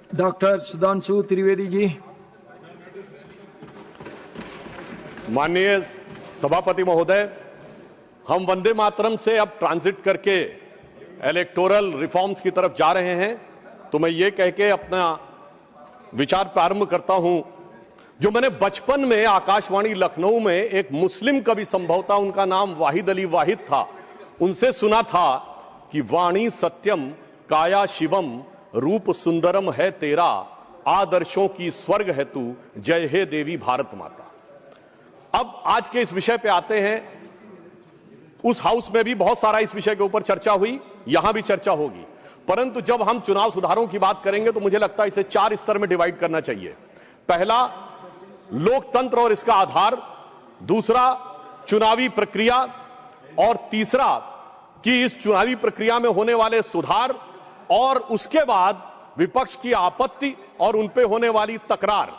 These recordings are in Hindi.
डॉक्टर सुधांशु त्रिवेदी जी। माननीय सभापति महोदय, हम वंदे मातरम से अब ट्रांजिट करके इलेक्टोरल रिफॉर्म्स की तरफ जा रहे हैं, तो मैं ये कह के अपना विचार प्रारंभ करता हूं। जो मैंने बचपन में आकाशवाणी लखनऊ में एक मुस्लिम कवि, संभवतः उनका नाम वाहिद अली वाहिद था, उनसे सुना था कि वाणी सत्यम काया शिवम, रूप सुंदरम है तेरा, आदर्शों की स्वर्ग है तू, जय हे देवी भारत माता। अब आज के इस विषय पे आते हैं। उस हाउस में भी बहुत सारा इस विषय के ऊपर चर्चा हुई, यहां भी चर्चा होगी, परंतु जब हम चुनाव सुधारों की बात करेंगे तो मुझे लगता है इसे 4 स्तर में डिवाइड करना चाहिए। पहला, लोकतंत्र और इसका आधार, दूसरा चुनावी प्रक्रिया, और तीसरा कि इस चुनावी प्रक्रिया में होने वाले सुधार, और उसके बाद विपक्ष की आपत्ति और उन पे होने वाली तकरार,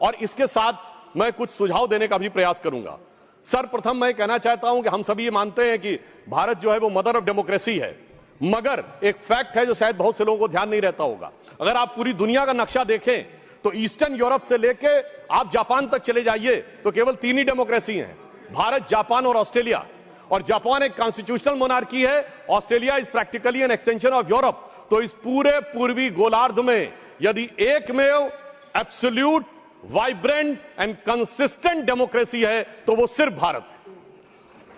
और इसके साथ मैं कुछ सुझाव देने का भी प्रयास करूंगा। सर्वप्रथम मैं कहना चाहता हूं कि हम सभी ये मानते हैं कि भारत जो है वो मदर ऑफ डेमोक्रेसी है, मगर एक फैक्ट है जो शायद बहुत से लोगों को ध्यान नहीं रहता होगा। अगर आप पूरी दुनिया का नक्शा देखें तो ईस्टर्न यूरोप से लेके आप जापान तक चले जाइए तो केवल 3 ही डेमोक्रेसी हैं, भारत, जापान और ऑस्ट्रेलिया। और जापान एक कॉन्स्टिट्यूशनल मोनार्की है, Australia is practically an extension of Europe. तो इस पूरे पूर्वी गोलार्ध में यदि एकमेव absolute, vibrant and consistent democracy है तो वो सिर्फ भारत है।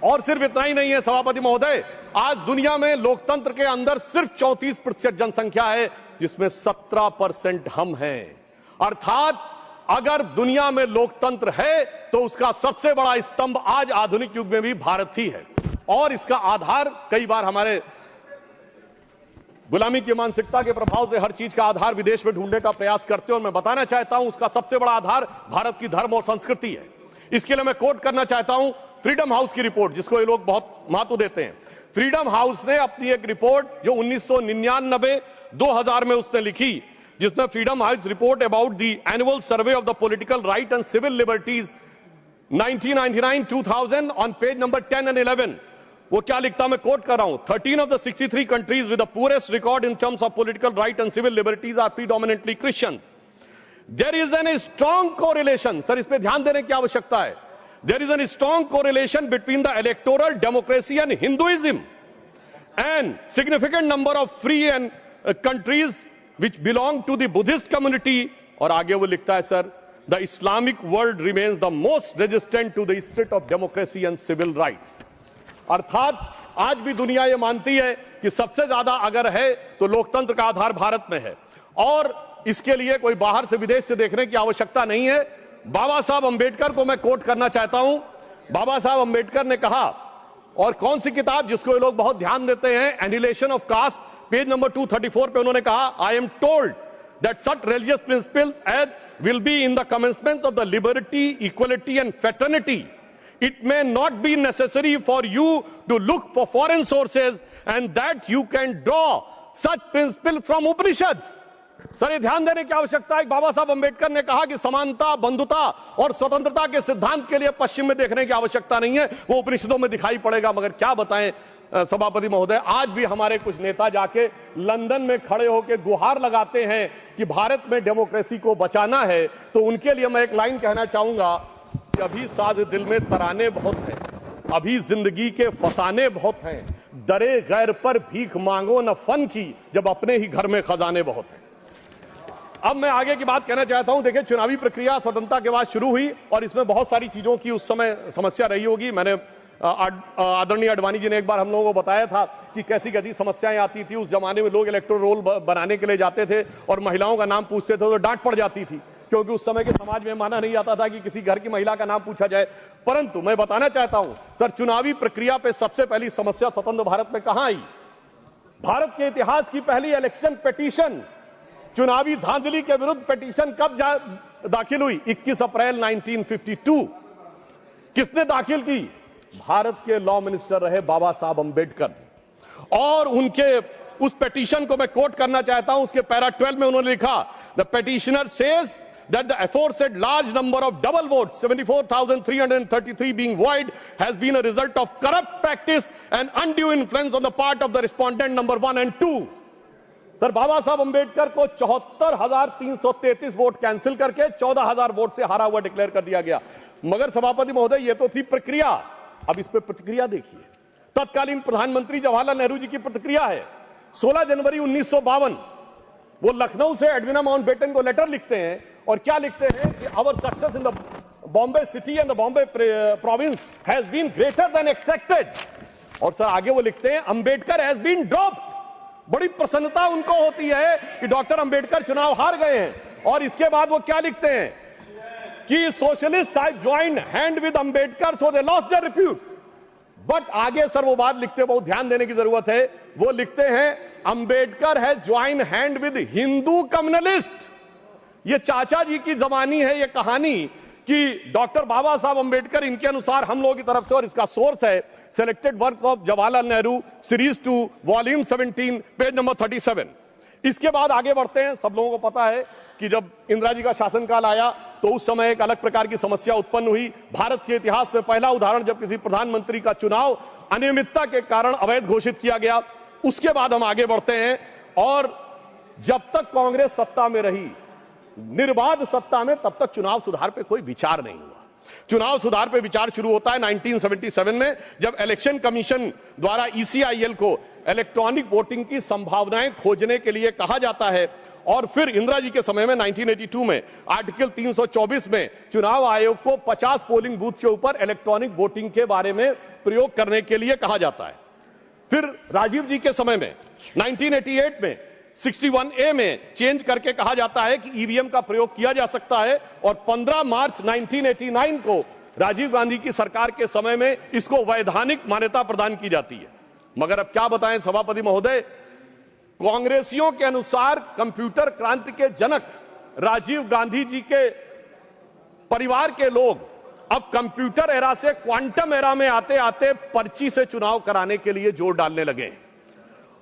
और सिर्फ इतना ही नहीं है सभापति महोदय, आज दुनिया में लोकतंत्र के अंदर सिर्फ 34% जनसंख्या है, जिसमें 17% हम हैं। अर्थात अगर दुनिया में लोकतंत्र है तो उसका सबसे बड़ा स्तंभ आज आधुनिक युग में भी भारत ही है। और इसका आधार, कई बार हमारे गुलामी की मानसिकता के प्रभाव से हर चीज का आधार विदेश में ढूंढने का प्रयास करते हैं, और मैं बताना चाहता हूं उसका सबसे बड़ा आधार भारत की धर्म और संस्कृति है। इसके लिए मैं कोट करना चाहता हूं फ्रीडम हाउस की रिपोर्ट, जिसको ये लोग बहुत महत्व देते हैं। फ्रीडम हाउस ने अपनी एक रिपोर्ट जो 1999-2000 में उसने लिखी, जिसमें freedom house report about the annual survey of the political right and civil liberties 1999-2000 on page number 10 and 11, वो क्या लिखता, मैं कोट कर रहा हूं, 13 of the 63 countries with the poorest record in terms of political right and civil liberties are predominantly Christians. There is a strong correlation, sir इस पे ध्यान देने की आवश्यकता है, there is a strong correlation between the electoral democracy and Hinduism, and significant number of free and countries which belong to the Buddhist community. और आगे वो लिखता है, sir, the Islamic world remains the most resistant to the spirit of democracy and civil rights. अर्थात आज भी दुनिया ये मानती है कि सबसे ज्यादा अगर है तो लोकतंत्र का आधार भारत में है, और इसके लिए कोई बाहर से, विदेश से देखने की आवश्यकता नहीं है। बाबा साहब अंबेडकर को मैं कोट करना चाहता हूं। बाबा साहब अंबेडकर ने कहा, और कौन सी किताब जिसको ये लोग बहुत ध्यान देते हैं, annihilation of caste, page number 234 पे उन्होंने कहा, I am told that such religious principles as will be in the commencements of the liberty, equality and fraternity. It may not be necessary for you to look for foreign sources, and that you can draw such principles from Upanishads. Sir ये ध्यान देने की आवश्यकता है। बाबा साहब अंबेडकर ने कहा कि समानता, बंधुता और स्वतंत्रता के सिद्धांत के लिए पश्चिम में देखने की आवश्यकता नहीं है, वो उपनिषदों में दिखाई पड़ेगा। मगर क्या बताएं सभापति महोदय, आज भी हमारे कुछ नेता जाके लंदन में खड़े होकर गुहार लगाते हैं कि भारत में डेमोक्रेसी को बचाना है। तो उनके लिए मैं एक लाइन कहना चाहूंगा, अभी साज दिल में तराने बहुत हैं, अभी जिंदगी के फसाने बहुत हैं, डरे गैर पर भीख मांगो न फन की, जब अपने ही घर में खजाने बहुत हैं। अब मैं आगे की बात कहना चाहता हूं। देखिए, चुनावी प्रक्रिया स्वतंत्रता के बाद शुरू हुई, और इसमें बहुत सारी चीजों की उस समय समस्या रही होगी। मैंने आदरणीय आडवाणी जी ने एक बार हम लोगों को बताया था कि कैसी कैसी समस्याएं आती थी। उस जमाने में लोग इलेक्टोरल रोल बनाने के लिए जाते थे और महिलाओं का नाम पूछते थे तो डांट पड़ जाती थी, क्योंकि उस समय के समाज में माना नहीं जाता था कि किसी घर की महिला का नाम पूछा जाए। परंतु मैं बताना चाहता हूं सर, चुनावी प्रक्रिया पे सबसे पहली समस्या स्वतंत्र भारत में कहां आई? भारत के इतिहास की पहली इलेक्शन पिटीशन, चुनावी धांधली के विरुद्ध पिटीशन कब दाखिल हुई? 21 अप्रैल 1952। किसने दाखिल की? भारत के लॉ मिनिस्टर रहे बाबा साहब अंबेडकर। और उनके उस पिटीशन को मैं कोट करना चाहता हूं। उसके पैरा 12 में उन्होंने लिखा, the petitioner says that the aforesaid large number of double votes, 74,333 being void, has been a result of corrupt practice and undue influence on the part of the respondent number 1 and 2. Sir बाबा साहब अंबेडकर को 74,333 वोट कैंसिल करके 14,000 वोट से हारा हुआ डिक्लेयर कर दिया गया। मगर सभापति महोदय, यह तो थी प्रक्रिया। अब इस पर प्रतिक्रिया देखिए। तत्कालीन प्रधानमंत्री जवाहरलाल नेहरू जी की प्रतिक्रिया है। 16 जनवरी 1952 वो लखनऊ से एडविना माउंटबेटन को लेटर लिखते हैं और क्या लिखते हैं कि our success in the Bombay city and the Bombay province has been greater than expected. और सर आगे वो लिखते हैं अंबेडकर हैज बीन ड्रॉप्ड। बड़ी प्रसन्नता उनको होती है कि डॉक्टर अंबेडकर चुनाव हार गए हैं। और इसके बाद वो क्या लिखते हैं कि socialist have joined hand with Ambedkar so they lost their repute. But आगे सर वो बात लिखते, बहुत ध्यान देने की जरूरत है। वो लिखते हैं Ambedkar has joined hand with Hindu communalist. ये चाचा जी की जबानी है ये कहानी कि डॉक्टर बाबा साहब अंबेडकर इनके अनुसार हम लोगों की तरफ से, और इसका सोर्स है selected work of Jawaharlal Nehru series 2 volume 17 page number 37। इसके बाद आगे बढ़ते हैं। सब लोगों को पता है कि जब इंदिरा जी का शासनकाल आया तो उस समय एक अलग प्रकार की समस्या उत्पन्न हुई। भारत के इतिहास में पहला उदाहरण जब किसी प्रधानमंत्री का चुनाव अनियमितता के कारण अवैध घोषित किया गया। उसके बाद हम आगे बढ़ते हैं और जब तक कांग्रेस सत्ता में रही, निर्बाध सत्ता में, तब तक चुनाव सुधार पे कोई विचार नहीं हुआ। चुनाव सुधार पे विचार शुरू होता है 1977 में, जब इलेक्शन कमीशन द्वारा ECIL को इलेक्ट्रॉनिक वोटिंग की संभावनाएं खोजने के लिए कहा जाता है। और फिर इंदिरा जी के समय में 1982 में आर्टिकल 324 में चुनाव आयोग को 50 पोलिंग बूथ के ऊपर इलेक्ट्रॉनिक वोटिंग के बारे में प्रयोग करने के लिए कहा जाता है। फिर राजीव जी के समय में 1988 में 61A में चेंज करके कहा जाता है कि EVM का प्रयोग किया जा सकता है। और 15 मार्च 1989 को राजीव गांधी की सरकार के समय में इसको वैधानिक मान्यता प्रदान की जाती है। मगर अब क्या बताएं सभापति महोदय, कांग्रेसियों के अनुसार कंप्यूटर क्रांति के जनक राजीव गांधी जी के परिवार के लोग अब कंप्यूटर एरा से क्वांटम एरा में आते आते पर्ची से चुनाव कराने के लिए जोर डालने लगे।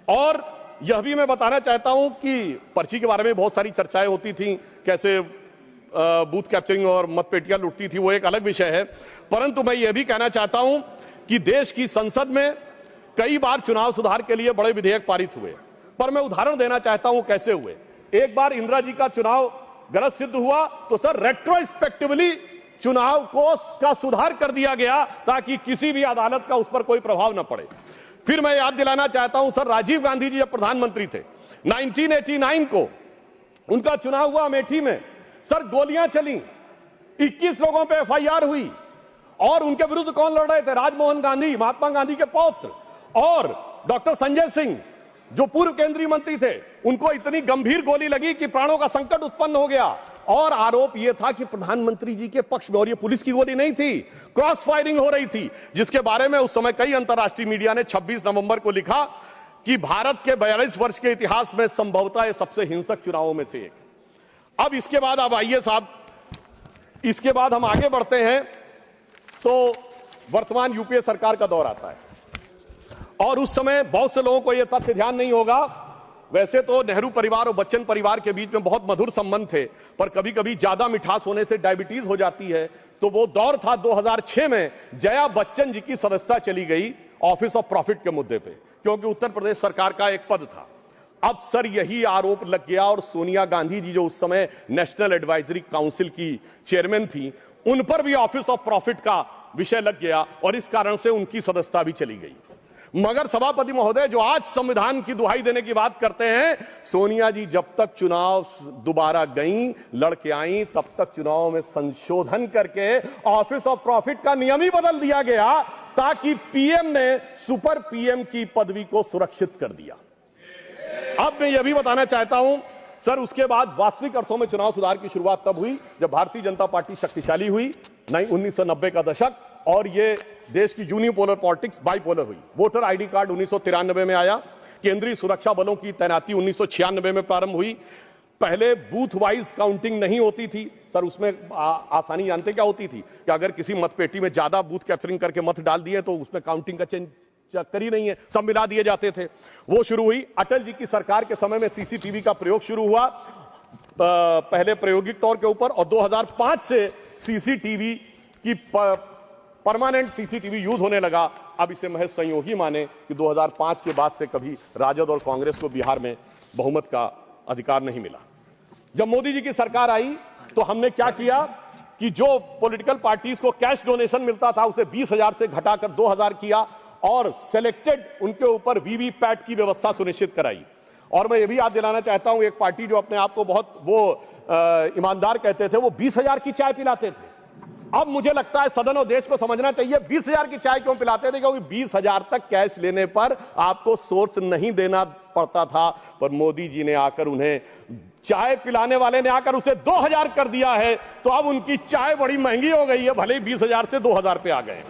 और यह भी मैं बताना चाहता हूं कि पर्ची के बारे में बहुत सारी चर्चाएं होती थी, कैसे बूथ कैप्चरिंग और मतपेटियां लुटती थी, वो एक अलग विषय है। परंतु मैं यह भी कहना चाहता हूं कि देश की संसद में कई बार चुनाव सुधार के लिए बड़े विधेयक पारित हुए, पर मैं उदाहरण देना चाहता हूं कैसे हुए। एक बार इंदिरा जी का चुनाव गलत सिद्ध हुआ तो सर रेट्रोस्पेक्टिवली चुनाव का सुधार कर दिया गया ताकि किसी भी अदालत का उस पर कोई प्रभाव न पड़े। फिर मैं याद दिलाना चाहता हूं सर, राजीव गांधी जी जब प्रधानमंत्री थे 1989 को उनका चुनाव हुआ अमेठी में, सर गोलियां चली, 21 लोगों पे FIR हुई। और उनके विरुद्ध कौन लड़ रहे थे? राजमोहन गांधी, महात्मा गांधी के पौत्र, और डॉक्टर संजय सिंह जो पूर्व केंद्रीय मंत्री थे, उनको इतनी गंभीर गोली लगी कि प्राणों का संकट उत्पन्न हो गया। और आरोप यह था कि प्रधानमंत्री जी के पक्ष में, और यह पुलिस की गोली नहीं थी, क्रॉस फायरिंग हो रही थी, जिसके बारे में उस समय कई अंतर्राष्ट्रीय मीडिया ने 26 नवंबर को लिखा कि भारत के 42 वर्ष के इतिहास में संभवतः सबसे हिंसक चुनावों में से एक। अब इसके बाद आप आइए साहब, इसके बाद हम आगे बढ़ते हैं तो वर्तमान UPA सरकार का दौर आता है। और उस समय बहुत से लोगों को यह तथ्य ध्यान नहीं होगा, वैसे तो नेहरू परिवार और बच्चन परिवार के बीच में बहुत मधुर संबंध थे, पर कभी कभी ज्यादा मिठास होने से डायबिटीज हो जाती है। तो वो दौर था 2006 में जया बच्चन जी की सदस्यता चली गई ऑफिस ऑफ प्रॉफिट के मुद्दे पे, क्योंकि उत्तर प्रदेश सरकार का एक पद था। अब सर यही आरोप लग गया और सोनिया गांधी जी जो उस समय नेशनल एडवाइजरी काउंसिल की चेयरमैन थी, उन पर भी ऑफिस ऑफ प्रॉफिट का विषय लग गया और इस कारण से उनकी सदस्यता भी चली गई। मगर सभापति महोदय, जो आज संविधान की दुहाई देने की बात करते हैं, सोनिया जी जब तक चुनाव दोबारा गईं, लड़के आईं, तब तक चुनाव में संशोधन करके ऑफिस ऑफ प्रॉफिट का नियम ही बदल दिया गया ताकि PM ने सुपर PM की पदवी को सुरक्षित कर दिया। अब मैं यह भी बताना चाहता हूं सर, उसके बाद वास्तविक अर्थों में चुनाव सुधार की शुरुआत तब हुई जब भारतीय जनता पार्टी शक्तिशाली हुई, 1990 का दशक, और ये देश की यूनिपोलर पॉलिटिक्स बाइपोलर हुई। वोटर ID कार्ड 1993 में आया, केंद्रीय सुरक्षा बलों की तैनाती 1996 में प्रारंभ हुई। पहले बूथ वाइज काउंटिंग नहीं होती थी सर, उसमें आसानी जानते क्या होती थी कि अगर किसी मतपेटी में ज्यादा बूथ कैप्चरिंग करके मत डाल दिए तो उसमें काउंटिंग का चेंज कर ही नहीं है, सब मिला दिए जाते थे। वो शुरू हुई। अटल जी की सरकार के समय में CCTV का प्रयोग शुरू हुआ, पहले प्रायोगिक तौर के ऊपर, और 2005 से CCTV की परमानेंट CCTV यूज होने लगा। अब इसे महज संयोग ही माने कि 2005 के बाद से कभी राजद और कांग्रेस को बिहार में बहुमत का अधिकार नहीं मिला। जब मोदी जी की सरकार आई तो हमने क्या किया कि जो पॉलिटिकल पार्टीज को कैश डोनेशन मिलता था उसे 20,000 से घटाकर 2,000 किया और सिलेक्टेड उनके ऊपर वीवीपैट की व्यवस्था सुनिश्चित कराई। और मैं ये भी याद दिलाना चाहता हूं, एक पार्टी जो अपने आप को बहुत ईमानदार कहते थे, वो 20,000 की चाय पिलाते थे। अब मुझे लगता है सदन और देश को समझना चाहिए 20,000 की चाय क्यों पिलाते थे, क्योंकि 20,000 तक कैश लेने पर आपको सोर्स नहीं देना पड़ता था। पर मोदी जी ने आकर उन्हें, चाय पिलाने वाले ने आकर उसे 2,000 कर दिया है, तो अब उनकी चाय बड़ी महंगी हो गई है, भले ही 20,000 से 2,000 पे आ गए।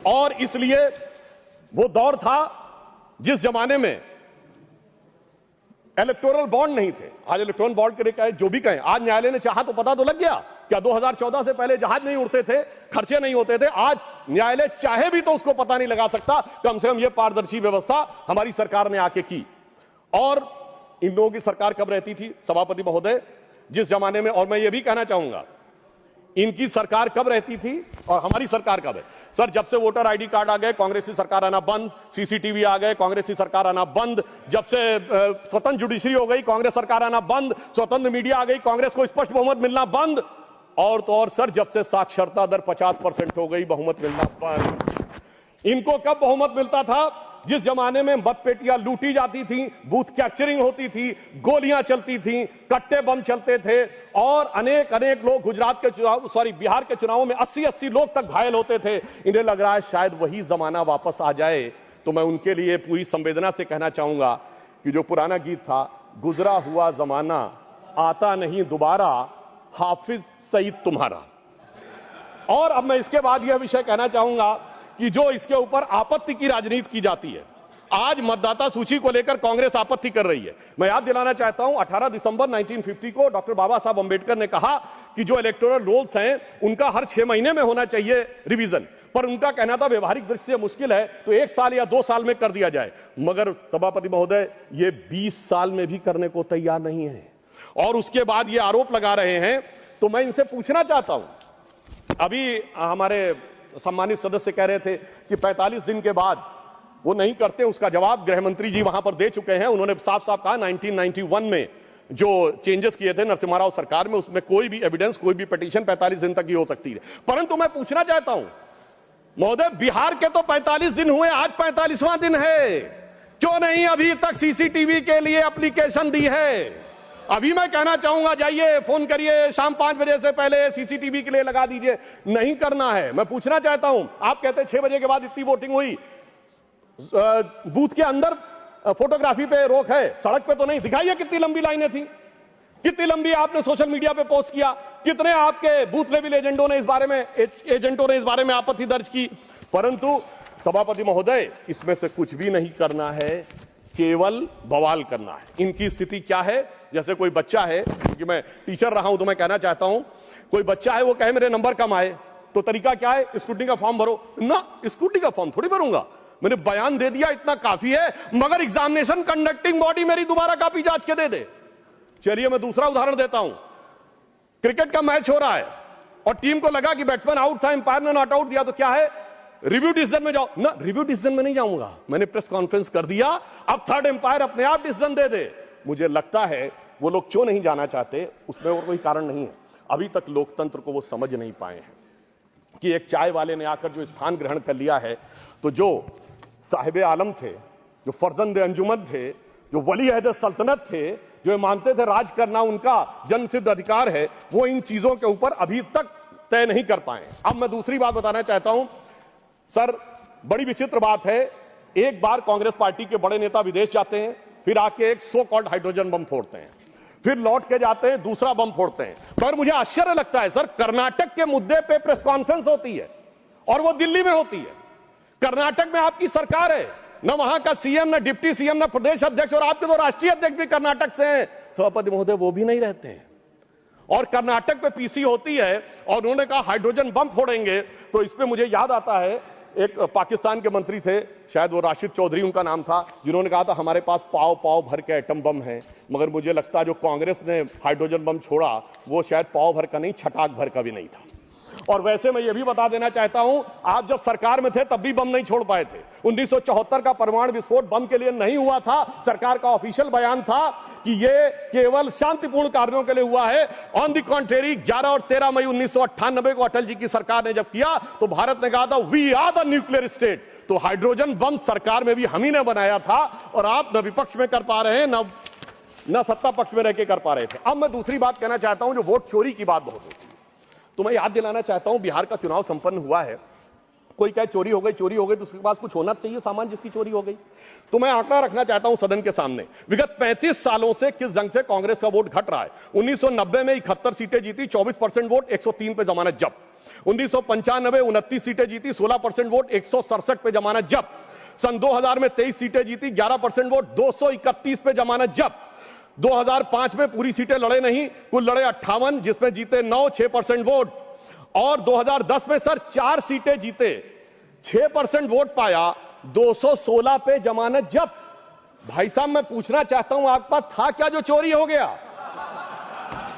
और इसलिए वो दौर था जिस जमाने में इलेक्टोरल बॉन्ड नहीं थे। आज इलेक्टोरल बॉन्ड के लिए कहे जो भी कहें, आज न्यायालय ने चाहा तो पता तो लग गया। क्या 2014 से पहले जहाज नहीं उड़ते थे, खर्चे नहीं होते थे? आज न्यायालय चाहे भी तो उसको पता नहीं लगा सकता। कम से कम यह पारदर्शी व्यवस्था हमारी सरकार ने आके की। और इन लोगों की सरकार कब रहती थी सभापति महोदय, जिस जमाने में, और मैं ये भी कहना चाहूंगा इनकी सरकार कब रहती थी और हमारी सरकार कब है? सर, जब से वोटर आईडी कार्ड आ गए कांग्रेस की सरकार आना बंद, सीसीटीवी आ गए कांग्रेस की सरकार आना बंद, जब से स्वतंत्र जुडिशरी हो गई कांग्रेस सरकार आना बंद, स्वतंत्र मीडिया आ गई कांग्रेस को स्पष्ट बहुमत मिलना बंद। और तो और सर, जब से साक्षरता दर 50% हो गई बहुमत मिलना बंद। इनको कब बहुमत मिलता था? जिस जमाने में मतपेटियां लूटी जाती थी, बूथ कैप्चरिंग होती थी, गोलियां चलती थी, कट्टे बम चलते थे और अनेक लोग गुजरात के चुनाव, बिहार के चुनावों में 80 लोग तक घायल होते थे। इन्हें लग रहा है शायद वही जमाना वापस आ जाए। तो मैं उनके लिए पूरी संवेदना से कहना चाहूंगा कि जो पुराना गीत था, गुजरा हुआ जमाना आता नहीं दोबारा, हाफिज सईद तुम्हारा। और अब मैं इसके बाद यह विषय कहना चाहूंगा कि जो इसके ऊपर आपत्ति की राजनीति की जाती है, आज मतदाता सूची को लेकर कांग्रेस आपत्ति कर रही है। मैं याद दिलाना चाहता हूं 18 दिसंबर 1950 को डॉक्टर बाबा साहब अंबेडकर ने कहा कि जो इलेक्टोरल रोल्स हैं उनका हर 6 महीने में होना चाहिए रिवीजन। पर उनका कहना था व्यवहारिक दृष्टि से मुश्किल है तो 1 साल या 2 साल में कर दिया जाए। मगर सभापति महोदय, ये 20 साल में भी करने को तैयार नहीं है और उसके बाद ये आरोप लगा रहे हैं। तो मैं इनसे पूछना चाहता हूं, अभी हमारे सम्मानित सदस्य कह रहे थे कि 45 दिन के बाद वो नहीं करते, उसका जवाब गृह मंत्री जी वहां पर दे चुके हैं। उन्होंने साफ साफ कहा 1991 में जो चेंजेस किए थे नरसिम्हा राव सरकार में, उसमें कोई भी एविडेंस, कोई भी पिटीशन 45 दिन तक ही हो सकती है। परंतु मैं पूछना चाहता हूं महोदय, बिहार के तो 45 दिन हुए, आज 45वां दिन है, क्यों नहीं अभी तक सीसीटीवी के लिए एप्लीकेशन दी है? अभी मैं कहना चाहूंगा जाइए फोन करिए, शाम 5 बजे से पहले सीसीटीवी के लिए लगा दीजिए। नहीं करना है। मैं पूछना चाहता हूं, आप कहते हैं 6 बजे के बाद इतनी वोटिंग हुई, बूथ के अंदर फोटोग्राफी पे रोक है, सड़क पे तो नहीं। दिखाइए कितनी लंबी लाइनें थी, कितनी लंबी आपने सोशल मीडिया पे पोस्ट किया, कितने आपके बूथ लेवल एजेंटों ने इस बारे में आपत्ति दर्ज की। परंतु सभापति महोदय, इसमें से कुछ भी नहीं करना है, केवल बवाल करना है। इनकी स्थिति क्या है? जैसे कोई बच्चा है, क्योंकि मैं टीचर रहा हूं तो मैं कहना चाहता हूं, कोई बच्चा है वो कहे मेरे नंबर कम आए, तो तरीका क्या है? स्क्रूटनी का फॉर्म भरो ना। स्क्रूटनी का फॉर्म थोड़ी भरूंगा, मैंने बयान दे दिया, इतना काफी है। मगर एग्जामिनेशन कंडक्टिंग बॉडी मेरी दोबारा कॉपी जांच के दे दे। चलिए मैं दूसरा उदाहरण देता हूं। क्रिकेट का मैच हो रहा है और टीम को लगा कि बैट्समैन आउट था, अंपायर ने नॉट आउट दिया, तो क्या है? रिव्यू डिसीजन में जाओ ना। रिव्यू डिसीजन में नहीं जाऊंगा, मैंने प्रेस कॉन्फ्रेंस कर दिया, अब थर्ड एम्पायर अपने आप डिसीजन दे दे। मुझे लगता है वो लोग क्यों नहीं जाना चाहते, उसमें और कोई कारण नहीं है। अभी तक लोकतंत्र को वो समझ नहीं पाए हैं कि एक चाय वाले ने आकर जो स्थान ग्रहण कर लिया है, तो जो साहिब आलम थे, जो फर्जंद अंजुमन थे, जो वली अहद सल्तनत थे, जो मानते थे राज करना उनका जन्मसिद्ध अधिकार है, वो इन चीजों के ऊपर अभी तक तय नहीं कर पाए। अब मैं दूसरी बात बताना चाहता हूं सर, बड़ी विचित्र बात है, एक बार कांग्रेस पार्टी के बड़े नेता विदेश जाते हैं, फिर आके एक सो कॉल्ड हाइड्रोजन बम फोड़ते हैं, फिर लौट के जाते हैं दूसरा बम फोड़ते हैं। पर मुझे आश्चर्य लगता है सर, कर्नाटक के मुद्दे पे प्रेस कॉन्फ्रेंस होती है और वो दिल्ली में होती है। कर्नाटक में आपकी सरकार है, न वहां का सीएम, न डिप्टी सीएम, न प्रदेश अध्यक्ष, और आपके तो राष्ट्रीय अध्यक्ष भी कर्नाटक से हैं। सभापति महोदय, वो भी नहीं रहते हैं। और कर्नाटक पे पीसी होती है और उन्होंने कहा हाइड्रोजन बम फोड़ेंगे। तो इस पे मुझे याद आता है, एक पाकिस्तान के मंत्री थे, शायद वो राशिद चौधरी उनका नाम था, जिन्होंने कहा था हमारे पास पाव पाव भर के एटम बम है। मगर मुझे लगता है जो कांग्रेस ने हाइड्रोजन बम छोड़ा वो शायद पाव भर का नहीं, छटाक भर का भी नहीं था। और वैसे मैं ये भी बता देना चाहता हूं, आप जब सरकार में थे तब भी बम नहीं छोड़ पाए थे। 1974 का परमाणु विस्फोट बम के लिए नहीं हुआ था। सरकार का ऑफिशियल बयान था कि ये केवल शांतिपूर्ण कार्यों के लिए हुआ है। ऑन द कॉन्ट्रेरी 11 और 13 मई 1998 को अटल जी की सरकार ने जब किया तो भारत ने कहा था we are the nuclear state. तो हाइड्रोजन बम सरकार में भी हम ही ने बनाया था, और आप न विपक्ष में कर पा रहे हैं न सत्ता पक्ष में रह के कर पा रहे थे। अब मैं दूसरी बात कहना चाहता हूं, जो वोट चोरी की बात बहुत होती है, तो मैं याद दिलाना चाहता हूं बिहार का चुनाव संपन्न हुआ है। कोई कहे चोरी हो गई तो उसके पास कुछ होना चाहिए सामान जिसकी चोरी हो गई। तो मैं आंकड़ा रखना चाहता हूं सदन के सामने, विगत 35 सालों से किस ढंग से कांग्रेस का वोट घट रहा है। 1990 में 71 सीटें जीती, 24% वोट, 103 पे जमानत जब्त। 1995 29 सीटें जीती, 16% वोट, 167 पे जमानत जब्त। सन 2000 में 23 सीटें जीती, 11% वोट, 231 पे जमानत जब्त। 2005 में पूरी सीटें लड़े नहीं, कुल लड़े 58, जिसमें जीते 9, 6% वोट। और 2010 में सर 4 सीटें जीते, 6% वोट पाया, 216 पे जमानत जब्त। भाई साहब मैं पूछना चाहता हूं आपके पास था क्या जो चोरी हो गया?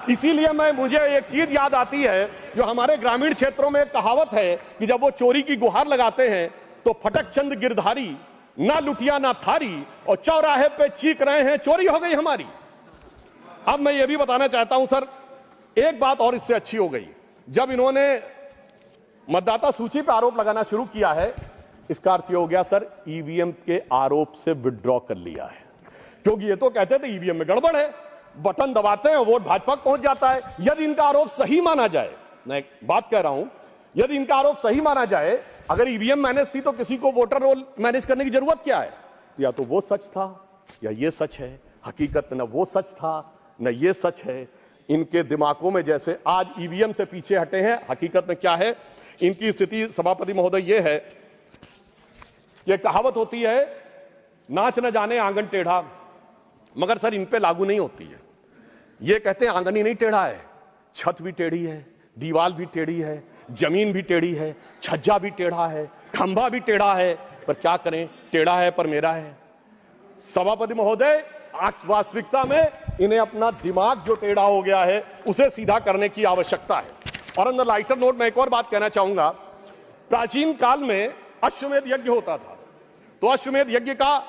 इसीलिए मुझे एक चीज याद आती है, जो हमारे ग्रामीण क्षेत्रों में एक कहावत है कि जब वो चोरी की गुहार लगाते हैं तो फटक चंद गिरधारी, ना लुटिया ना थारी, और चौराहे पे चीख रहे हैं चोरी हो गई हमारी। अब मैं ये भी बताना चाहता हूं सर, एक बात और इससे अच्छी हो गई, जब इन्होंने मतदाता सूची पर आरोप लगाना शुरू किया है, इसका अर्थ ये हो गया सर ईवीएम के आरोप से विड्रॉ कर लिया है। क्योंकि ये तो कहते थे ईवीएम में गड़बड़ है, बटन दबाते हैं वोट भाजपा पहुंच जाता है। यदि इनका आरोप सही माना जाए, मैं एक बात कह रहा हूं, यदि इनका आरोप सही माना जाए, अगर ईवीएम मैनेज थी तो किसी को वोटर रोल मैनेज करने की जरूरत क्या है? या तो वो सच था या ये सच है। हकीकत न वो सच था न ये सच है। इनके दिमागों में जैसे आज ईवीएम से पीछे हटे हैं, हकीकत में क्या है इनकी स्थिति। सभापति महोदय, ये है, ये कहावत होती है नाच न जाने आंगन टेढ़ा, मगर सर इन पे लागू नहीं होती है। ये कहते हैं आंगन ही नहीं टेढ़ा है, छत भी टेढ़ी है, दीवार भी टेढ़ी है, जमीन भी टेढ़ी है, छज्जा भी टेढ़ा है, खंभा भी टेढ़ा है, पर क्या करें, टेढ़ा है पर मेरा है। सभापति महोदय, वास्तविकता में इन्हें अपना दिमाग जो टेढ़ा हो गया है उसे सीधा करने की आवश्यकता है। और अंदर लाइटर नोट में एक और बात कहना चाहूंगा, प्राचीन काल में अश्वमेध यज्ञ होता था, तो अश्वमेध यज्ञ का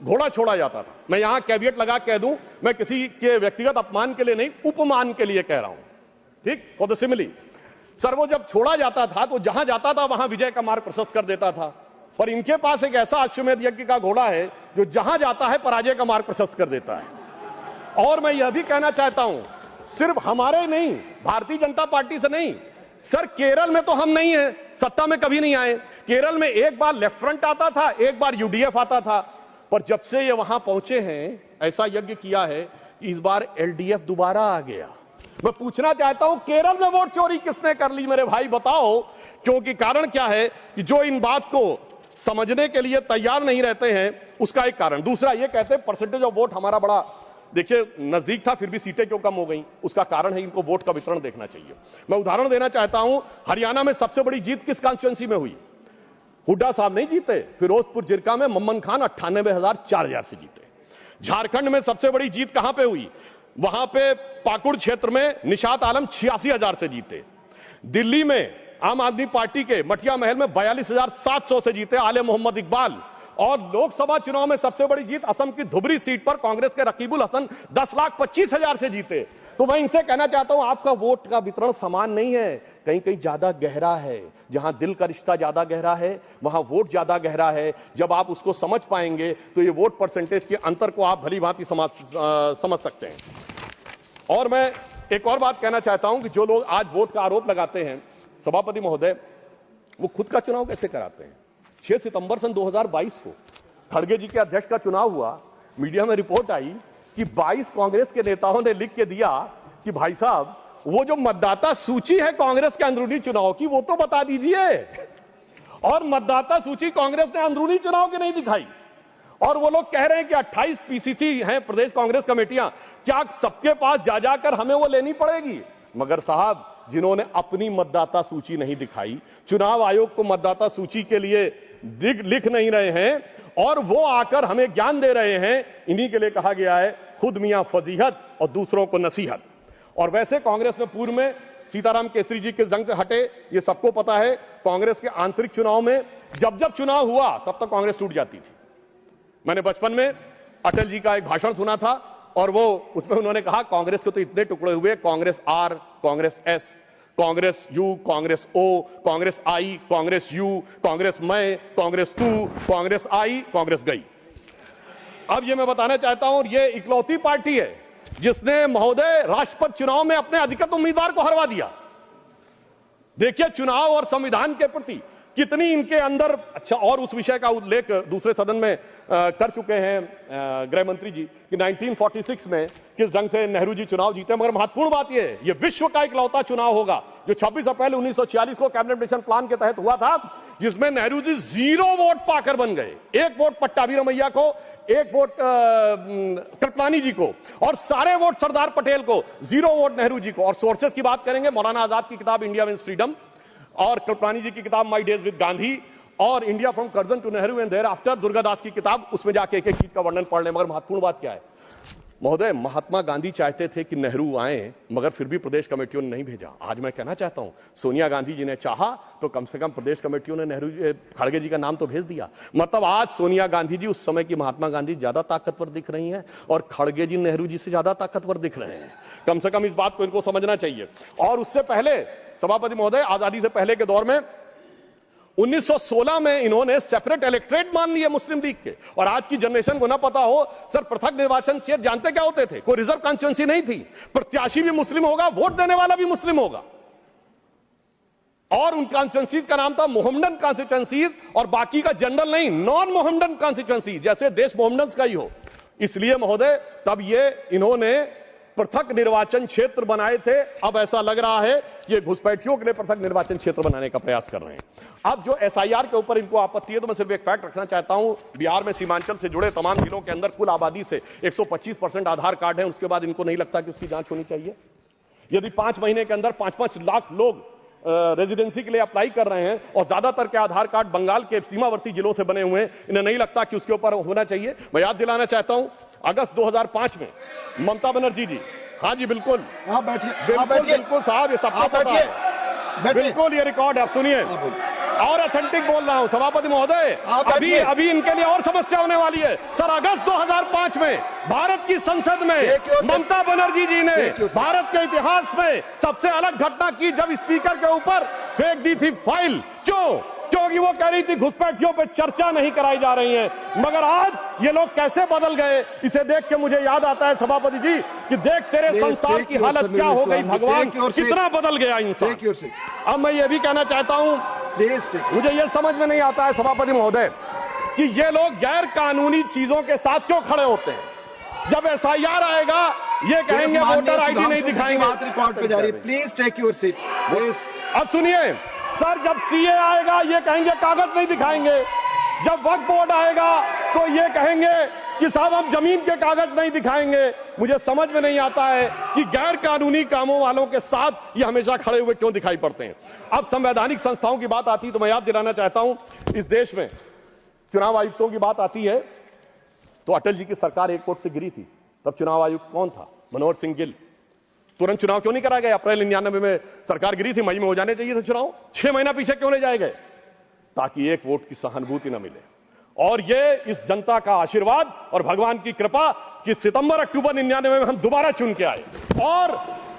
घोड़ा छोड़ा जाता था। मैं यहां कैविएट लगा कह दूं, मैं किसी के व्यक्तिगत अपमान के लिए नहीं, उपमान के लिए कह रहा हूं, ठीक, फॉर द सिमिली। सर वो जब छोड़ा जाता था तो जहां जाता था वहां विजय का मार्ग प्रशस्त कर देता था, पर इनके पास एक ऐसा अश्वमेध यज्ञ का घोड़ा है जो जहां जाता है पराजय का मार्ग प्रशस्त कर देता है। और मैं यह भी कहना चाहता हूं, सिर्फ हमारे नहीं, भारतीय जनता पार्टी से नहीं, सर केरल में तो हम नहीं है, सत्ता में कभी नहीं आए। केरल में एक बार लेफ्ट फ्रंट आता था, एक बार यूडीएफ आता था, पर जब से ये वहां पहुंचे हैं ऐसा यज्ञ किया है कि इस बार एलडीएफ दोबारा आ गया। मैं पूछना चाहता हूं केरल में वोट चोरी किसने कर ली मेरे भाई, बताओ। क्योंकि कारण क्या है कि जो इन बात को समझने के लिए तैयार नहीं रहते हैं, उसका एक कारण। दूसरा ये कहते हैं परसेंटेज ऑफ वोट हमारा बड़ा, देखिए नजदीक था फिर भी सीटें क्यों कम हो गई, उसका कारण है इनको वोट का वितरण देखना चाहिए। मैं उदाहरण देना चाहता हूं, हरियाणा में सबसे बड़ी जीत किस कॉन्स्टिट्यूएंसी में हुई? हुड्डा साहब नहीं जीते, फिरोजपुर जिरका में मम्मन खान 98,000 से जीते। झारखंड में सबसे बड़ी जीत कहां पे हुई? वहां पे पाकुड़ क्षेत्र में निशात आलम 86,000 से जीते। दिल्ली में आम आदमी पार्टी के मटिया महल में 42,700 से जीते आले मोहम्मद इकबाल। और लोकसभा चुनाव में सबसे बड़ी जीत असम की धुबरी सीट पर कांग्रेस के रकीबुल हसन 10,25,000 से जीते। तो मैं इनसे कहना चाहता हूं आपका वोट का वितरण समान नहीं है, कहीं कहीं ज्यादा गहरा है। जहां दिल का रिश्ता ज्यादा गहरा है वहां वोट ज्यादा गहरा है। जब आप उसको समझ पाएंगे तो ये वोट परसेंटेज के अंतर को आप भली भांति समझ सकते हैं। और मैं एक और बात कहना चाहता हूं कि जो लोग आज वोट का आरोप लगाते हैं, सभापति महोदय, वो खुद का चुनाव कैसे कराते हैं? 6 सितंबर सन 2022 को खड़गे जी के अध्यक्ष का चुनाव हुआ, मीडिया में रिपोर्ट आई कि 22 कांग्रेस के नेताओं ने लिख के दिया कि भाई साहब वो जो मतदाता सूची है कांग्रेस के अंदरूनी चुनाव की वो तो बता दीजिए। और मतदाता सूची कांग्रेस ने अंदरूनी चुनाव की नहीं दिखाई। और वो लोग कह रहे हैं कि 28 पीसीसी हैं प्रदेश कांग्रेस कमेटियां, क्या सबके पास जा जाकर हमें वो लेनी पड़ेगी? मगर साहब जिन्होंने अपनी मतदाता सूची नहीं दिखाई, चुनाव आयोग को मतदाता सूची के लिए लिख नहीं रहे हैं और वो आकर हमें ज्ञान दे रहे हैं, इन्हीं के लिए कहा गया है खुद मियां फजीहत और दूसरों को नसीहत। और वैसे कांग्रेस में पूर्व में सीताराम केसरी जी किस ढंग से हटे ये सबको पता है। कांग्रेस के आंतरिक चुनाव में जब जब चुनाव हुआ तब तक कांग्रेस टूट जाती थी। मैंने बचपन में अटल जी का एक भाषण सुना था और वो उसमें उन्होंने कहा कांग्रेस के तो इतने टुकड़े हुए, Congress R, Congress S, Congress U, Congress O, Congress I, Congress U, Congress मैं, कांग्रेस तू, कांग्रेस आई, कांग्रेस गई। अब ये मैं बताना चाहता हूं, ये इकलौती पार्टी है जिसने महोदय राष्ट्रपति चुनाव में अपने अधिकृत उम्मीदवार को हरवा दिया। देखिए चुनाव और संविधान के प्रति कितनी इनके अंदर, अच्छा, और उस विषय का उल्लेख दूसरे सदन में कर चुके हैं गृह मंत्री जी कि 1946 में किस ढंग से नेहरू जी चुनाव जीते। मगर महत्वपूर्ण बात यह है, यह विश्व का इकलौता चुनाव होगा जो 26 अप्रैल 1946 को कैबिनेट मिशन प्लान के तहत हुआ था, जिसमें नेहरू जी 0 वोट पाकर बन गए। 1 वोट पट्टाभी रमैया को, 1 वोट कृपलानी जी को और सारे वोट सरदार पटेल को, 0 वोट नेहरू जी को। और सोर्सेस की बात करेंगे, मौलाना आजाद की किताब इंडिया मीन्स फ्रीडम और कृपलानी जी की किताब माई डेज विद गांधी और India from Curzon to Nehru and thereafter Durgadas की किताब, उसमें जाके एक एक चीज का वर्णन पढ़ लें। मगर महत्वपूर्ण बात क्या है महोदय, महात्मा गांधी चाहते थे कि नेहरू आए, मगर फिर भी प्रदेश कमेटियों ने नहीं भेजा। आज मैं कहना चाहता हूं, सोनिया गांधी जी ने चाहा तो कम से कम प्रदेश कमेटियों ने नेहरू खड़गे जी का नाम तो भेज दिया। मतलब आज सोनिया गांधी जी उस समय की महात्मा गांधी ज्यादा ताकतवर दिख रही हैं और खड़गे जी नेहरू जी से ज्यादा ताकतवर दिख रहे हैं। कम से कम इस बात को इनको समझना चाहिए। और उससे पहले सभापति महोदय, आजादी से पहले के दौर में 1916 में इन्होंने सेपरेट इलेक्ट्रेट मान लिए मुस्लिम लीग के। और आज की जनरेशन को ना पता हो, सर पृथक निर्वाचन क्षेत्र जानते क्या होते थे? कोई रिजर्व कॉन्स्टिट्यूंसी नहीं थी, प्रत्याशी भी मुस्लिम होगा, वोट देने वाला भी मुस्लिम होगा। और उन कॉन्स्टिट्यूंसीज का नाम था मोहम्मडन कॉन्स्टिट्यूंसीज और बाकी का जनरल नहीं, नॉन मोहम्मडन कॉन्स्टिट्यूंसी, जैसे देश मोहम्मडन का ही हो। इसलिए महोदय तब ये इन्होंने पृथक निर्वाचन क्षेत्र बनाए थे। अब ऐसा लग रहा है ये घुसपैठियों के लिए पृथक निर्वाचन क्षेत्र बनाने का प्रयास कर रहे हैं। अब जो एसआईआर के ऊपर इनको आपत्ति है, तो मैं सिर्फ एक फैक्ट रखना चाहता हूं, बिहार में सीमांचल से जुड़े तमाम जिलों के अंदर कुल आबादी से 125% आधार कार्ड है। उसके बाद इनको नहीं लगता कि उसकी जांच होनी चाहिए। यदि 5 महीने के अंदर 5-5 लाख लोग रेजिडेंसी के लिए अप्लाई कर रहे हैं और ज्यादातर के आधार कार्ड बंगाल के सीमावर्ती जिलों से बने हुए हैं, इन्हें नहीं लगता कि उसके ऊपर होना चाहिए। मैं याद दिलाना चाहता हूं, अगस्त 2005 में ममता बनर्जी जी, हाँ जी बिल्कुल, आप बैठिए, बिल्कुल साहब, ये सबको पता है, बिल्कुल ये रिकॉर्ड है, आप सुनिए और ऑथेंटिक बोल रहा हूं सभापति महोदय। अभी इनके लिए और समस्या होने वाली है। सर अगस्त 2005 में भारत की संसद में ममता बनर्जी जी ने भारत के इतिहास में सबसे अलग घटना की, जब स्पीकर के ऊपर फेंक दी थी फाइल। क्योंकि वो कह रही थी घुसपैठियों पे चर्चा नहीं कराई जा रही है। मगर आज ये लोग कैसे बदल गए, इसे देख के मुझे याद आता है सभापति जी कि देख तेरे संसार की हालत क्या हो गई, भगवान कितना बदल गया इंसान। अब मैं ये भी कहना चाहता हूं, मुझे ये समझ में नहीं आता है सभापति महोदय कि ये लोग गैर कानूनी चीजों के साथ क्यों खड़े होते हैं। जब एसआईआर आएगा ये कहेंगे वोटर आईडी नहीं दिखाएंगे। बात रिकॉर्ड पे जा रही है, प्लीज टेक योर सीट। अब सुनिए सर, जब सीए आएगा ये कहेंगे कागज नहीं दिखाएंगे। जब वक्फ बोर्ड आएगा तो ये कहेंगे कि साहब हम जमीन के कागज नहीं दिखाएंगे। मुझे समझ में नहीं आता है कि गैर कानूनी कामों वालों के साथ ये हमेशा खड़े हुए क्यों दिखाई पड़ते हैं। अब संवैधानिक संस्थाओं की बात आती है तो मैं याद दिलाना चाहता हूं, इस देश में चुनाव आयुक्तों की बात आती है तो अटल जी की सरकार एक वोट से गिरी थी। तब चुनाव आयुक्त कौन था? मनोहर सिंह गिल। तुरंत चुनाव क्यों नहीं कराया गया? अप्रैल 99 में सरकार गिरी थी, मई में हो जाने चाहिए थे चुनाव। 6 महीना पीछे क्यों ले जाए गए? ताकि एक वोट की सहानुभूति न मिले। और ये इस जनता का आशीर्वाद और भगवान की कृपा कि सितंबर अक्टूबर 99 में हम दोबारा चुन के आए। और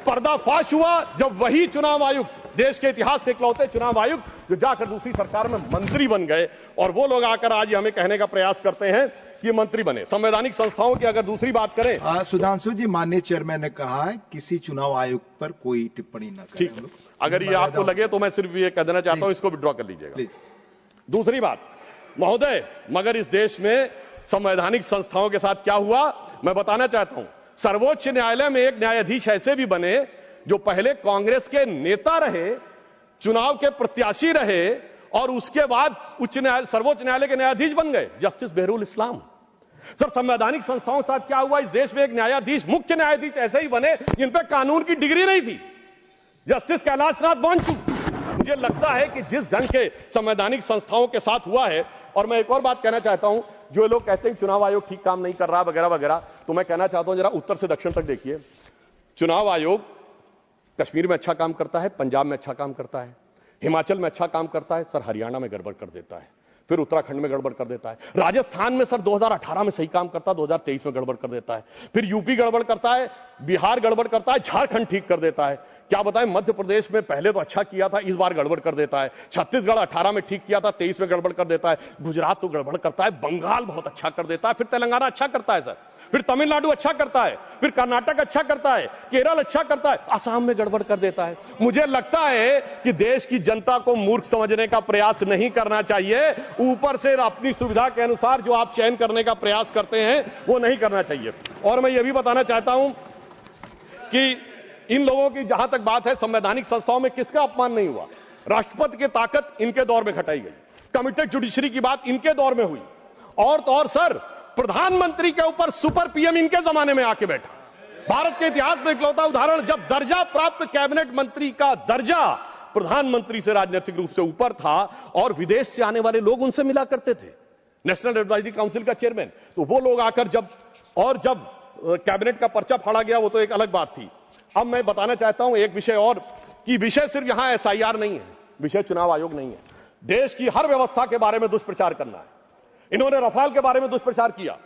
पर्दाफाश हुआ जब वही चुनाव आयुक्त, देश के इतिहास के इकलौते चुनाव आयुक्त जो जाकर दूसरी सरकार में मंत्री बन गए, और वो लोग आकर आज हमें कहने का प्रयास करते हैं कि मंत्री बने। संवैधानिक संस्थाओं की अगर दूसरी बात करें, सुधांशु जी, माननीय चेयरमैन ने कहा है किसी चुनाव आयुक्त पर कोई टिप्पणी न करें। ठीक, अगर ये आपको लगे तो मैं सिर्फ ये कह देना चाहता हूं, इसको विड्रॉ कर लीजिएगा। दूसरी बात महोदय, मगर इस देश में संवैधानिक संस्थाओं के साथ क्या हुआ मैं बताना चाहता हूं। सर्वोच्च न्यायालय में एक न्यायाधीश ऐसे भी बने जो पहले कांग्रेस के नेता रहे, चुनाव के प्रत्याशी रहे और उसके बाद सर्वोच्च न्यायालय के न्यायाधीश बन गए, जस्टिस बेहरुल इस्लाम। सर संवैधानिक संस्थाओं के साथ क्या हुआ? इस देश में एक न्यायाधीश, मुख्य न्यायाधीश ऐसे ही बने जिन पे कानून की डिग्री नहीं थी, जस्टिस कैलाशनाथ बांचू। मुझे लगता है कि जिस ढंग के संवैधानिक संस्थाओं के साथ हुआ है, और मैं एक और बात कहना चाहता हूं, जो लोग कहते हैं चुनाव आयोग ठीक काम नहीं कर रहा वगैरह वगैरह, तो मैं कहना चाहता हूं जरा उत्तर से दक्षिण तक देखिए। चुनाव आयोग कश्मीर में अच्छा काम करता है, पंजाब में अच्छा काम करता है, हिमाचल में अच्छा काम करता है, सर हरियाणा में गड़बड़ कर देता है, फिर उत्तराखंड में गड़बड़ कर देता है, राजस्थान में सर 2018 में सही काम करता है, 2023 में गड़बड़ कर देता है, फिर यूपी गड़बड़ करता है, बिहार गड़बड़ करता है, झारखंड ठीक कर देता है। क्या बताएं, मध्य प्रदेश में पहले तो अच्छा किया था, इस बार गड़बड़ कर देता है। छत्तीसगढ़ 18 में ठीक किया था, 23 में गड़बड़ कर देता है। गुजरात तो गड़बड़ करता है, बंगाल बहुत अच्छा कर देता है, फिर तेलंगाना अच्छा करता है सर, फिर तमिलनाडु अच्छा करता है, फिर कर्नाटक अच्छा करता है, केरल अच्छा करता है, असम में गड़बड़ कर देता है। मुझे लगता है कि देश की जनता को मूर्ख समझने का प्रयास नहीं करना चाहिए, ऊपर से अपनी सुविधा के अनुसार जो आप चयन करने का प्रयास करते हैं वो नहीं करना चाहिए। और मैं ये भी बताना चाहता हूं कि इन लोगों की जहां तक बात है, संवैधानिक संस्थाओं में किसका अपमान नहीं हुआ। राष्ट्रपति की ताकत इनके दौर में घटाई गई, कमिटेड जुडिशरी की बात इनके दौर में हुई, और तो और सर प्रधानमंत्री के ऊपर सुपर पीएम इनके जमाने में आके बैठा। भारत के इतिहास में इकलौता उदाहरण, जब दर्जा प्राप्त कैबिनेट मंत्री का दर्जा प्रधानमंत्री से राजनीतिक रूप से ऊपर था और विदेश से आने वाले लोग उनसे मिला करते थे, नेशनल एडवाइजरी काउंसिल का चेयरमैन, तो वो लोग आकर जब कैबिनेट का पर्चा फाड़ा गया वो तो एक अलग बात थी। अब मैं बताना चाहता हूं एक विषय और, कि विषय सिर्फ यहां एसआईआर नहीं है, विषय चुनाव आयोग नहीं है। देश की हर व्यवस्था के बारे में दुष्प्रचार करना है। इन्होंने रफाल के बारे में दुष्प्रचार किया।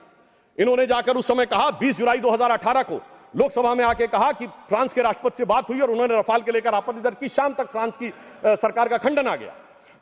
इन्होंने जाकर उस समय कहा, 20 जुलाई 2018 को लोकसभा में आके कहा कि फ्रांस के राष्ट्रपति से बात हुई और उन्होंने रफाल के लेकर आपत्ति दर्ज की। शाम तक फ्रांस की सरकार का खंडन आ गया।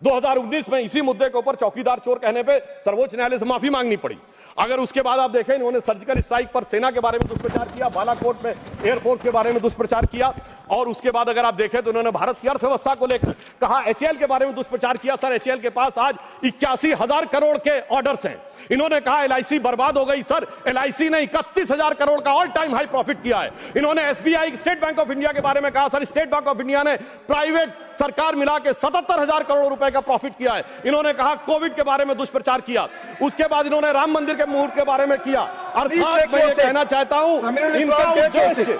2019 में इसी मुद्दे के ऊपर चौकीदार चोर कहने पे सर्वोच्च न्यायालय से माफी मांगनी पड़ी। अगर उसके बाद आप देखें, इन्होंने सर्जिकल स्ट्राइक पर सेना के बारे में दुष्प्रचार किया, बालाकोट में एयरफोर्स के बारे में दुष्प्रचार किया, और उसके बाद अगर आप देखें तो इन्होंने भारत की अर्थव्यवस्था को लेकर कहा, एचएएल के बारे में दुष्प्रचार किया। सर एचएएल के पास आज 81,000 करोड़ के ऑर्डर्स हैं। इन्होंने कहा एलआईसी बर्बाद हो गई। सर एलआईसी ने 31,000 करोड़ का ऑल टाइम हाई प्रॉफिट किया है। इन्होंने SBI, state bank of India के बारे में कहा। Sir state bank of India ने प्राइवेट सरकार मिला के 77,000 करोड़ रुपए का प्रॉफिट किया है। इन्होंने कहा कोविड के बारे में दुष्प्रचार किया। उसके बाद इन्होंने राम मंदिर के मुहूर्त के बारे में किया। अर्थात मैं ये कहना चाहता हूं, इनका उद्देश्य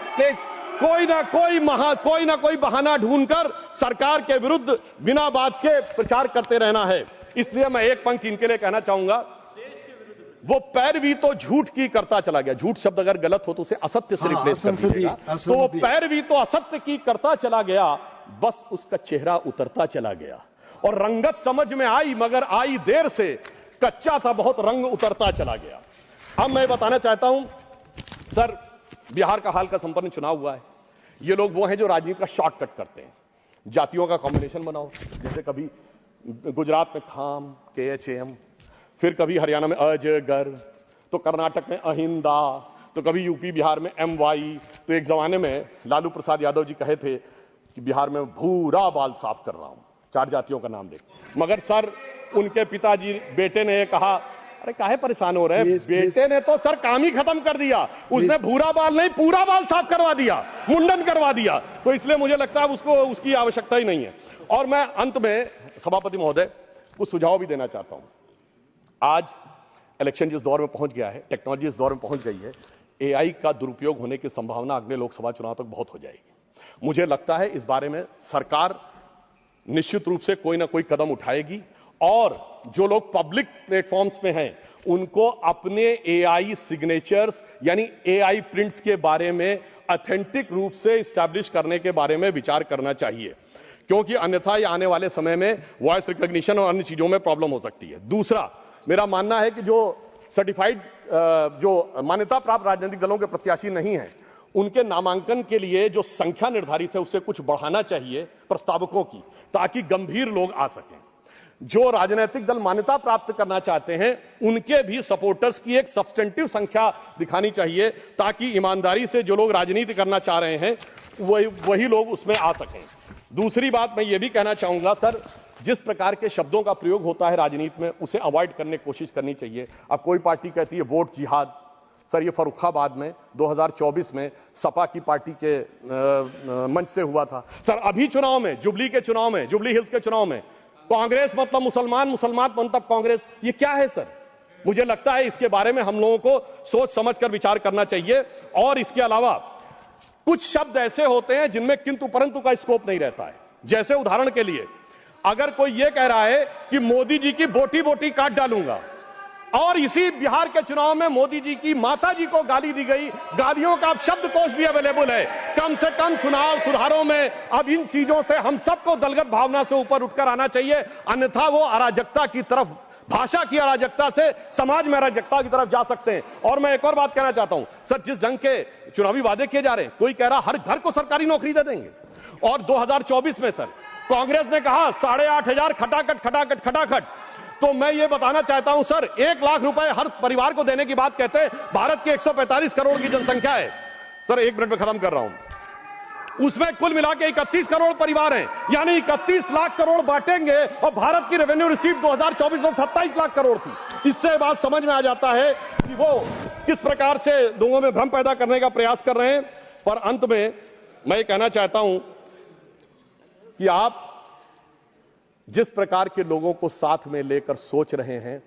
कोई ना कोई बहाना ढूंढकर सरकार के विरुद्ध बिना बात के प्रचार करते रहना है। इसलिए मैं एक पंक्ति इनके लिए कहना चाहूंगा, वो पैरवी तो झूठ की करता चला गया। झूठ शब्द अगर गलत हो तो उसे असत्य से रिप्लेस कर दीजिएगा। तो वो पैरवी तो असत्य की करता चला गया, बस उसका चेहरा उतरता चला गया और रंगत समझ में आई, मगर आई देर से। कच्चा था बहुत, रंग उतरता चला गया। अब मैं बताना चाहता हूं सर, बिहार का हाल का संपन्न चुनाव हुआ है। ये लोग वो हैं जो राजनीति का शॉर्टकट करते हैं, जातियों का कॉम्बिनेशन बनाओ। जैसे कभी गुजरात में खाम, KHAM, फिर कभी हरियाणा में अजगर, तो कर्नाटक में अहिंदा, तो कभी यूपी बिहार में MY। तो एक जमाने में लालू प्रसाद यादव जी कहे थे कि बिहार में भूरा बाल साफ कर रहा हूं, 4 जातियों का नाम ले। मगर सर उनके पिताजी बेटे ने कहा, अरे काहे परेशान हो रहे हैं, बेटे ने तो सर काम ही खत्म कर दिया। उसने भूरा बाल नहीं, पूरा बाल साफ करवा दिया, मुंडन करवा दिया। तो इसलिए मुझे लगता है उसको उसकी आवश्यकता ही नहीं है। और मैं अंत में सभापति महोदय कुछ सुझाव भी देना चाहता हूं। आज इलेक्शन जिस दौर में पहुंच गया है, टेक्नोलॉजी इस दौर में पहुंच गई है, AI का दुरुपयोग होने की संभावना अगले लोकसभा चुनाव तक बहुत हो जाएगी। मुझे लगता है इस बारे में सरकार निश्चित रूप से कोई ना कोई कदम उठाएगी, और जो लोग पब्लिक प्लेटफॉर्म्स पे हैं उनको अपने AI सिग्नेचर्स यानी AI प्रिंट्स के बारे में ऑथेंटिक रूप से स्टैब्लिश करने के बारे में विचार करना चाहिए, क्योंकि अन्यथा ये आने वाले समय में वॉइस रिकॉग्निशन और अन्य चीजों में प्रॉब्लम हो सकती है। दूसरा मेरा मानना है कि जो सर्टिफाइड जो मान्यता प्राप्त राजनीतिक दलों के प्रत्याशी नहीं हैं, उनके नामांकन के लिए जो संख्या निर्धारित है उससे कुछ बढ़ाना चाहिए प्रस्तावकों की, ताकि गंभीर लोग आ सकें। जो राजनीतिक दल मान्यता प्राप्त करना चाहते हैं उनके भी सपोर्टर्स की एक सब्सटेंटिव संख्या दिखानी चाहिए, ताकि ईमानदारी से जो लोग राजनीति करना चाह रहे हैं वही लोग उसमें आ सकें। दूसरी बात मैं ये भी कहना चाहूंगा सर, जिस प्रकार के शब्दों का प्रयोग होता है राजनीति में उसे अवॉइड करने की कोशिश करनी चाहिए। अब कोई पार्टी कहती है वोट जिहाद, सर ये फर्रुखाबाद में 2024 में सपा की पार्टी के मंच से हुआ था। सर अभी चुनाव में, जुबली हिल्स के चुनाव में कांग्रेस मतलब मुसलमान, मुसलमान मतलब कांग्रेस, ये क्या है सर? मुझे लगता है इसके बारे में हम लोगों को सोच समझकर विचार करना चाहिए। और इसके अलावा कुछ शब्द ऐसे होते हैं जिनमें किंतु परंतु का स्कोप नहीं रहता है। जैसे उदाहरण के लिए, अगर कोई ये कह रहा है कि मोदी जी की बोटी बोटी काट डालूंगा, और इसी बिहार के चुनाव में मोदी जी की माता जी को गाली दी गई। गालियों का अब शब्दकोश भी अवेलेबल है। कम से कम चुनाव सुधारों में अब इन चीजों से हम सबको दलगत भावना से ऊपर उठकर आना चाहिए, अन्यथा वो अराजकता की तरफ, भाषा की अराजकता से समाज में अराजकता की तरफ जा सकते हैं। और मैं एक और बात कहना चाहता हूं सर, जिस ढंग के चुनावी वादे किए जा रहे हैं, कोई कह रहा हर घर को सरकारी नौकरी दे देंगे, और 2024 में सर कांग्रेस ने कहा 8,500 खटाखट। तो मैं ये बताना चाहता हूं सर, 1 लाख रुपए हर परिवार को देने की बात कहते हैं। भारत की 145 करोड़ की जनसंख्या है सर, 1 मिनट में खत्म कर रहा हूं। उसमें कुल मिला के 31 करोड़ परिवार हैं, यानी 31 लाख करोड़ बांटेंगे, और भारत की रेवेन्यू रिसीव 2024 में 27 लाख करोड़ थी। इससे बात समझ में आ जाता है कि वो किस प्रकार से लोगों में भ्रम पैदा करने का प्रयास कर रहे हैं। पर अंत में मैं ये कहना चाहता हूं कि आप जिस प्रकार के लोगों को साथ में लेकर सोच रहे हैं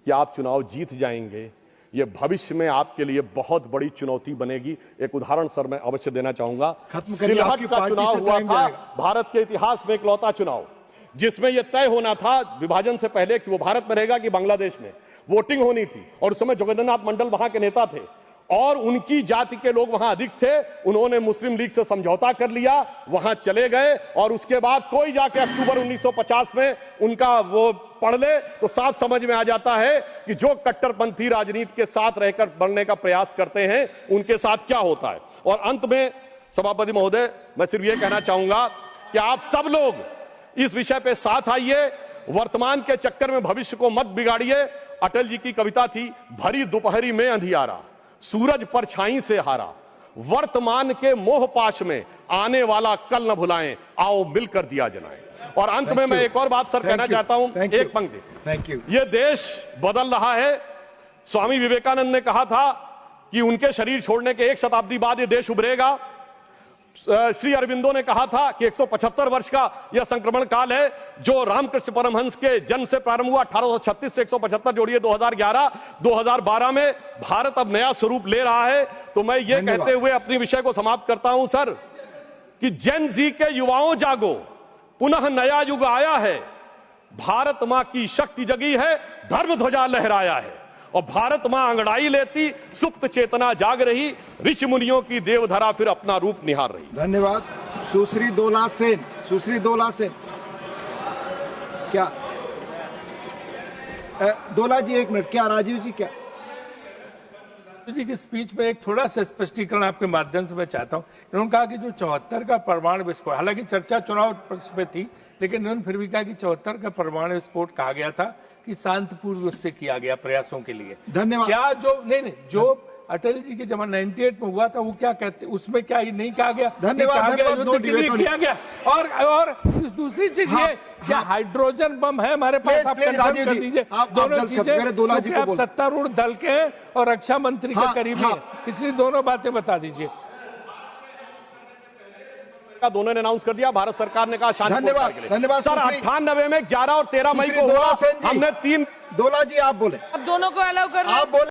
कि आप चुनाव जीत जाएंगे, ये भविष्य में आपके लिए बहुत बड़ी चुनौती बनेगी। एक उदाहरण सर मैं अवश्य देना चाहूंगा। सिलहट का चुनाव हुआ था, भारत के इतिहास में इकलौता चुनाव जिसमें यह तय होना था विभाजन से पहले कि वो भारत में रहेगा कि बांग्लादेश में। वोटिंग होनी थी, और उस समय जोगेंद्रनाथ मंडल वहां के नेता थे, और उनकी जाति के लोग वहां अधिक थे। उन्होंने मुस्लिम लीग से समझौता कर लिया, वहां चले गए, और उसके बाद कोई जाके अक्टूबर 1950 में उनका वो पढ़ ले तो साफ समझ में आ जाता है कि जो कट्टरपंथी राजनीति के साथ रहकर बढ़ने का प्रयास करते हैं उनके साथ क्या होता है। और अंत में सभापति महोदय, मैं सिर्फ ये कहना चाहूंगा कि आप सब लोग इस विषय पे साथ आइए, वर्तमान के चक्कर में भविष्य को मत बिगाड़िए। अटल जी की कविता थी, भरी दोपहरी में अंधियारा, सूरज परछाई से हारा, वर्तमान के मोह पाश में आने वाला कल न भुलाएं, आओ मिलकर दिया जलाएं। और अंत में मैं एक और बात सर कहना चाहता हूं, एक पंक्ति। Thank you. ये देश बदल रहा है। स्वामी विवेकानंद ने कहा था कि उनके शरीर छोड़ने के 1 शताब्दी बाद ये देश उभरेगा। श्री अरविंदो ने कहा था कि 175 वर्ष का यह संक्रमण काल है, जो रामकृष्ण परमहंस के जन्म से प्रारंभ हुआ 1836 से 175 जोड़िए 2012 में भारत अब नया स्वरूप ले रहा है। तो मैं ये कहते हुए अपनी विषय को समाप्त करता हूं सर कि जेन जी के युवाओं जागो, पुनः नया युग आया है, भारत मां की शक्ति जगी है, धर्म ध्वजा लहराया है, और भारत मां अंगड़ाई लेती, सुप्त चेतना जाग रही, ऋषि मुनियों की देवधरा फिर अपना रूप निहार रही। धन्यवाद। सुश्री दोला सेन, क्या दोला जी 1 मिनट, क्या राजीव जी क्या जी की स्पीच में एक थोड़ा सा स्पष्टीकरण आपके माध्यम से मैं चाहता हूं। इन्होंने कहा कि जो 74 का परमाणु विस्फोट, हालांकि चर्चा चुनाव पे थी, लेकिन उन्होंने फिर भी कहा कि 74 का परमाणु विस्फोट कहा गया था कि शांतिपूर्व उससे किया गया प्रयासों के लिए। धन्यवाद। क्या जो नहीं जो अटल जी के जमाना 98 में हुआ था वो क्या कहते, उसमें क्या ये नहीं कहा गया? धन्यवाद। किया गया। और दूसरी चीज ये क्या हाइड्रोजन बम है हमारे पास? आप कंफर्म कर दीजिए दोनों चीजें। आप सत्तारूढ़ दल के हैं और रक्षा मंत्री के करीबी हैं, इसलिए दोनों बातें बता दीजिए। दोनों ने अनाउंस कर दिया, भारत सरकार ने कहा शांति। धन्यवाद सर। 98 में 11 और 13 मई को हुआ, हमने 3। दोला जी आप बोले, अब दोनों को अलाउ कर आप बोले।